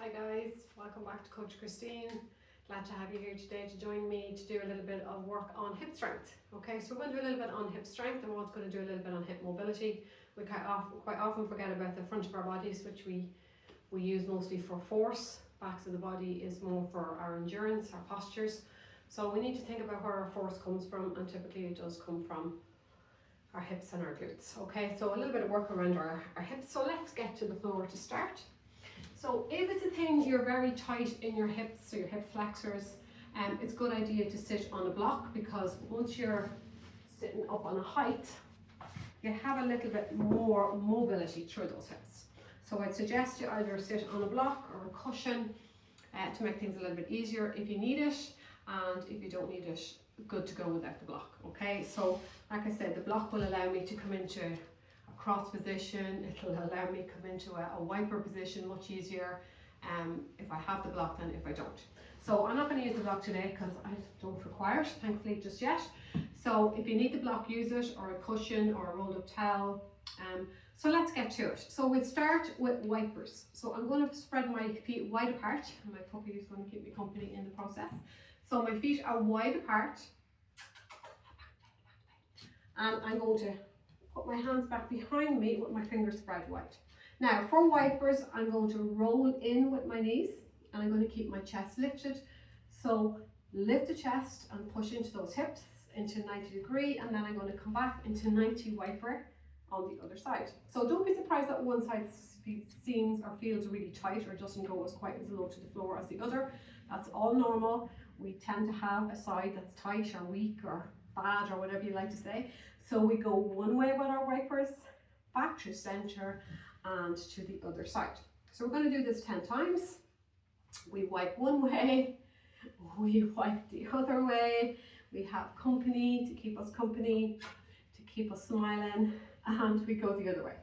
Hi guys, welcome back to Coach Christine. Glad to have you here today to join me to do a little bit of work on hip strength. Okay, so we're going to do a little bit on hip strength and we're also going to do a little bit on hip mobility. We quite often forget about the front of our bodies, which we use mostly for force. Backs of the body is more for our endurance, our postures. So we need to think about where our force comes from, and typically it does come from our hips and our glutes. Okay, so a little bit of work around our hips. So let's get to the floor to start. So if it's a thing you're very tight in your hips, so your hip flexors, it's a good idea to sit on a block, because once you're sitting up on a height, you have a little bit more mobility through those hips. So I'd suggest you either sit on a block or a cushion to make things a little bit easier if you need it, and if you don't need it, good to go without the block. Okay, so like I said, the block will allow me to come into cross position. It'll allow me to come into a wiper position much easier if I have the block than if I don't. So I'm not going to use the block today because I don't require it, thankfully, just yet. So if you need the block, use it, or a cushion or a rolled up towel. So let's get to it. So we'll start with wipers. So I'm going to spread my feet wide apart, and my puppy is going to keep me company in the process. So my feet are wide apart, and I'm going to put my hands back behind me with my fingers spread wide. Now for wipers, I'm going to roll in with my knees, and I'm going to keep my chest lifted. So lift the chest and push into those hips into 90 degree, and then I'm going to come back into 90 wiper on the other side. So don't be surprised that one side seems or feels really tight or doesn't go as quite as low to the floor as the other. That's all normal. We tend to have a side that's tight or weak or bad or whatever you like to say. So we go one way with our wipers, back to center and to the other side. So we're going to do this 10 times. We wipe one way, we wipe the other way, we have company to keep us company, to keep us smiling, and we go the other way.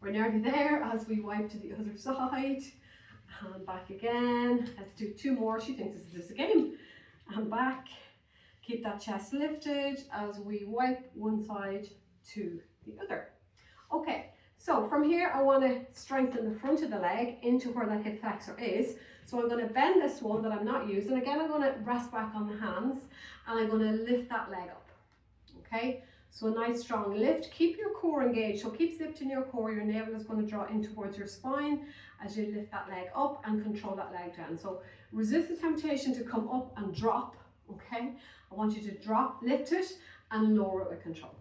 We're nearly there as we wipe to the other side, and back again. Let's do two more. She thinks this is a game. And back. Keep that chest lifted as we wipe one side to the other. Okay, so from here I want to strengthen the front of the leg into where that hip flexor is. So I'm going to bend this one that I'm not using. Again, I'm going to rest back on the hands, and I'm going to lift that leg up. Okay, so a nice strong lift. Keep your core engaged. So keep zipped in your core. Your navel is going to draw in towards your spine as you lift that leg up and control that leg down. So resist the temptation to come up and drop. Okay, I want you to drop, lift it, and lower it with control.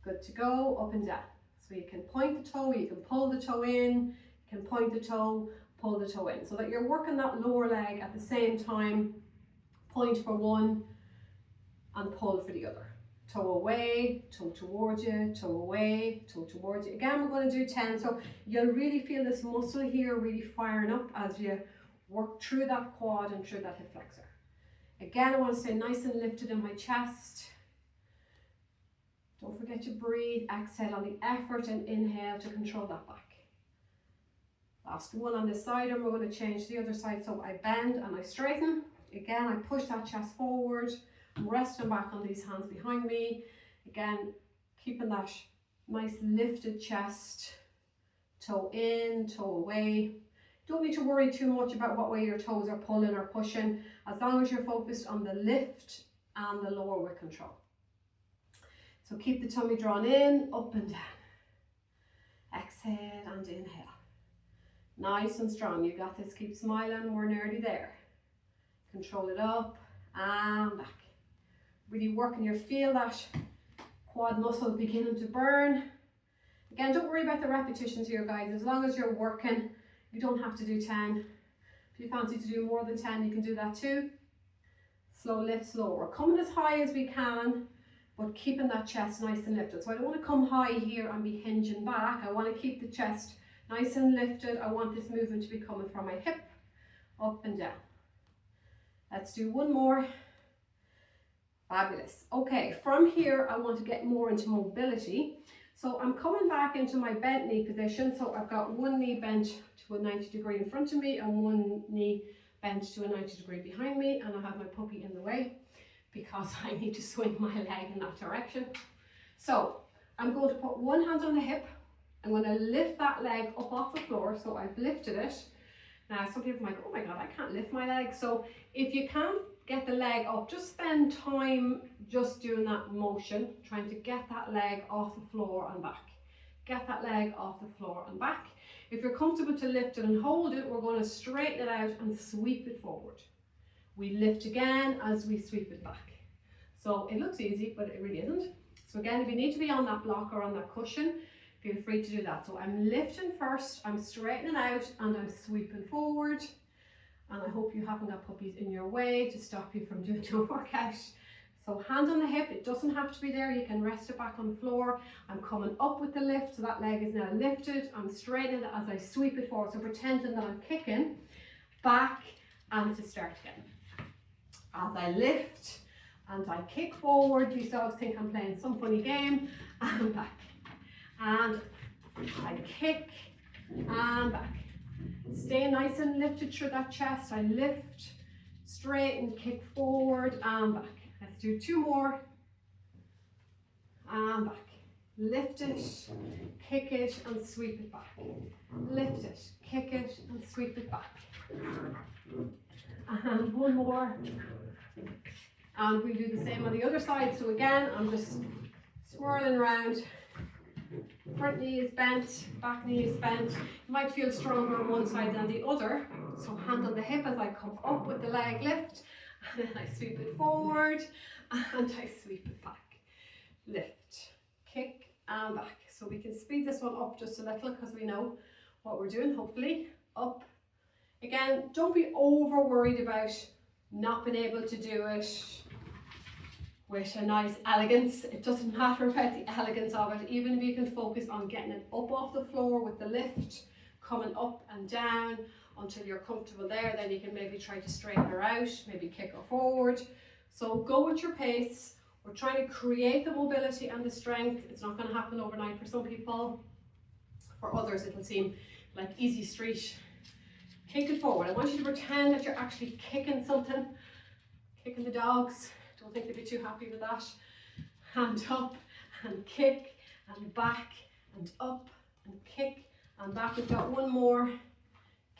Good to go, up and down. So you can point the toe, you can pull the toe in, you can point the toe, pull the toe in, so that you're working that lower leg at the same time. Point for one and pull for the other. Toe away, toe towards you, toe away, toe towards you. Again, we're going to do 10, so you'll really feel this muscle here really firing up as you work through that quad and through that hip flexor. Again, I want to stay nice and lifted in my chest. Don't forget to breathe. Exhale on the effort and inhale to control that back. Last one on this side, and we're going to change the other side. So I bend and I straighten. Again, I push that chest forward. I'm resting back on these hands behind me. Again, keeping that nice lifted chest. Toe in, toe away. Don't need to worry too much about what way your toes are pulling or pushing, as long as you're focused on the lift and the lower with control. So keep the tummy drawn in, up and down. Exhale and inhale. Nice and strong. You got this. Keep smiling. We're nearly there. Control it up and back. Really working your feel that quad muscle beginning to burn. Again, don't worry about the repetitions here, guys. As long as you're working, you don't have to do 10. If you fancy to do more than 10, you can do that too. Slow lift, slow. We're coming as high as we can, but keeping that chest nice and lifted. So I don't want to come high here and be hinging back. I want to keep the chest nice and lifted. I want this movement to be coming from my hip, up and down. Let's do one more. Fabulous. Okay, from here, I want to get more into mobility. So I'm coming back into my bent knee position. So I've got one knee bent to a 90 degree in front of me and one knee bent to a 90 degree behind me, and I have my puppy in the way because I need to swing my leg in that direction. So I'm going to put one hand on the hip. I'm going to lift that leg up off the floor. So I've lifted it. Now, some people might go, oh my God, I can't lift my leg. So if you can't get the leg up, just spend time just doing that motion, trying to get that leg off the floor and back. Get that leg off the floor and back. If you're comfortable to lift it and hold it, we're going to straighten it out and sweep it forward. We lift again as we sweep it back. So it looks easy, but it really isn't. So again, if you need to be on that block or on that cushion, feel free to do that. So I'm lifting first, I'm straightening out, and I'm sweeping forward. And I hope you haven't got puppies in your way to stop you from doing your workout. So hand on the hip, it doesn't have to be there, you can rest it back on the floor. I'm coming up with the lift, so that leg is now lifted. I'm straightening it as I sweep it forward, so pretending that I'm kicking back and to start again. As I lift and I kick forward, these dogs think I'm playing some funny game, and back. And I kick and back. Stay nice and lifted through that chest. I lift, straighten, kick forward and back. Let's do 2 more. And back. Lift it, kick it and sweep it back. Lift it, kick it and sweep it back. And 1 more. And we do the same on the other side. So again, I'm just swirling around. Front knee is bent, back knee is bent. You might feel stronger on one side than the other. So hand on the hip as I come up with the leg lift. And then I sweep it forward and I sweep it back. Lift, kick and back. So we can speed this one up just a little because we know what we're doing, hopefully. Up. Again, don't be over worried about not being able to do it with a nice elegance. It doesn't matter about the elegance of it. Even if you can focus on getting it up off the floor with the lift, coming up and down until you're comfortable there, then you can maybe try to straighten her out, maybe kick her forward. So go with your pace. We're trying to create the mobility and the strength. It's not going to happen overnight for some people. For others, it'll seem like easy street. Kick it forward. I want you to pretend that you're actually kicking something, kicking the dogs. Don't think they'd be too happy with that. Hand up and kick and back and up and kick and back. We've got 1 more.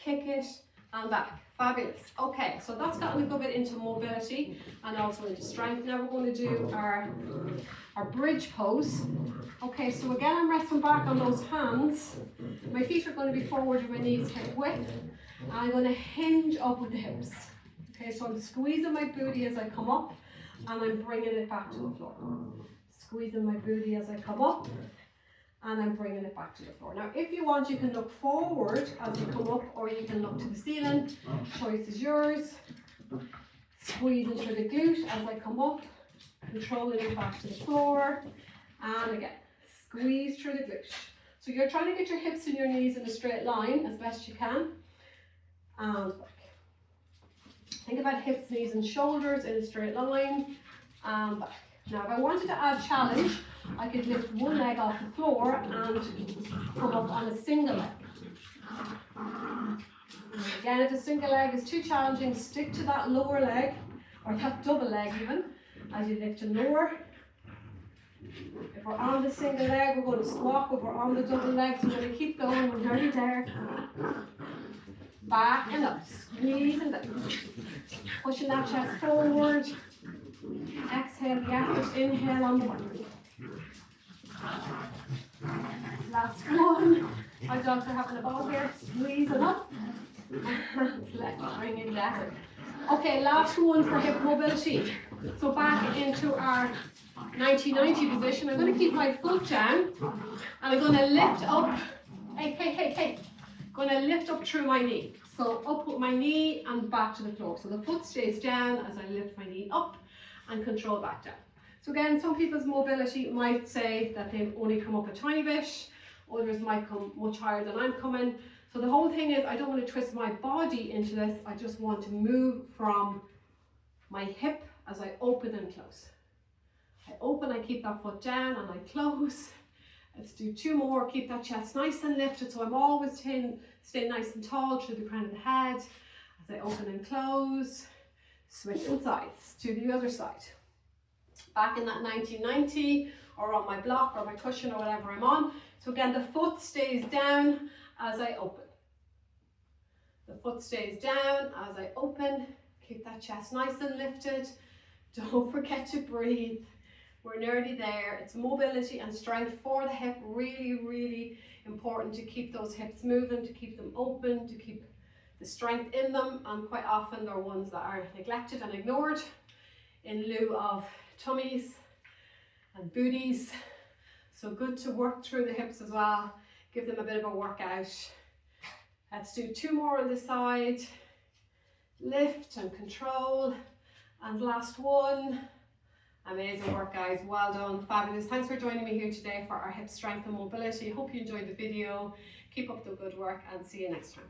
Kick it and back. Fabulous. Okay, so that's gotten a good bit into mobility and also into strength. Now we're going to do our bridge pose. Okay, so again, I'm resting back on those hands. My feet are going to be forward and my knees hip width. And I'm going to hinge up with the hips. Okay, so I'm squeezing my booty as I come up and I'm bringing it back to the floor. Squeezing my booty as I come up and I'm bringing it back to the floor. Now, if you want, you can look forward as you come up or you can look to the ceiling. Choice is yours. Squeezing through the glute as I come up, controlling it back to the floor. And again, squeeze through the glute. So you're trying to get your hips and your knees in a straight line as best you can. And back. Think about hips, knees and shoulders in a straight line. And back. Now if I wanted to add challenge, I could lift 1 leg off the floor and come up on a single leg. And again, if a single leg is too challenging, stick to that lower leg, or that double leg even, as you lift and lower. If we're on the single leg, we're going to squat. If we're on the double leg, so we're going to keep going. We're nearly there. Back and up, squeeze and down. Pushing that chest forward. Exhale the effort, inhale on the one. Last one. My dogs are having a ball here. Squeeze it up. And let's bring it down. Okay, last one for hip mobility. So back into our 90-90 position. I'm going to keep my foot down and I'm going to lift up. Hey. Going to lift up through my knee. So up with my knee and back to the floor. So the foot stays down as I lift my knee up and control back down. So again, some people's mobility might say that they only come up a tiny bit. Others might come much higher than I'm coming. So the whole thing is I don't want to twist my body into this. I just want to move from my hip as I open and close. I open, I keep that foot down and I close. Let's do 2 more. Keep that chest nice and lifted. So I'm always stay nice and tall through the crown of the head. As I open and close, switching sides to the other side. Back in that 90-90 or on my block or my cushion or whatever I'm on. So again, the foot stays down as I open. The foot stays down as I open. Keep that chest nice and lifted. Don't forget to breathe. We're nearly there. It's mobility and strength for the hip. Really, really important to keep those hips moving, to keep them open, to keep the strength in them. And quite often they're ones that are neglected and ignored in lieu of tummies and booties. So good to work through the hips as well. Give them a bit of a workout. Let's do 2 more on this side. Lift and control. And last one. Amazing work, guys. Well done. Fabulous. Thanks for joining me here today for our hip strength and mobility. Hope you enjoyed the video. Keep up the good work and see you next time.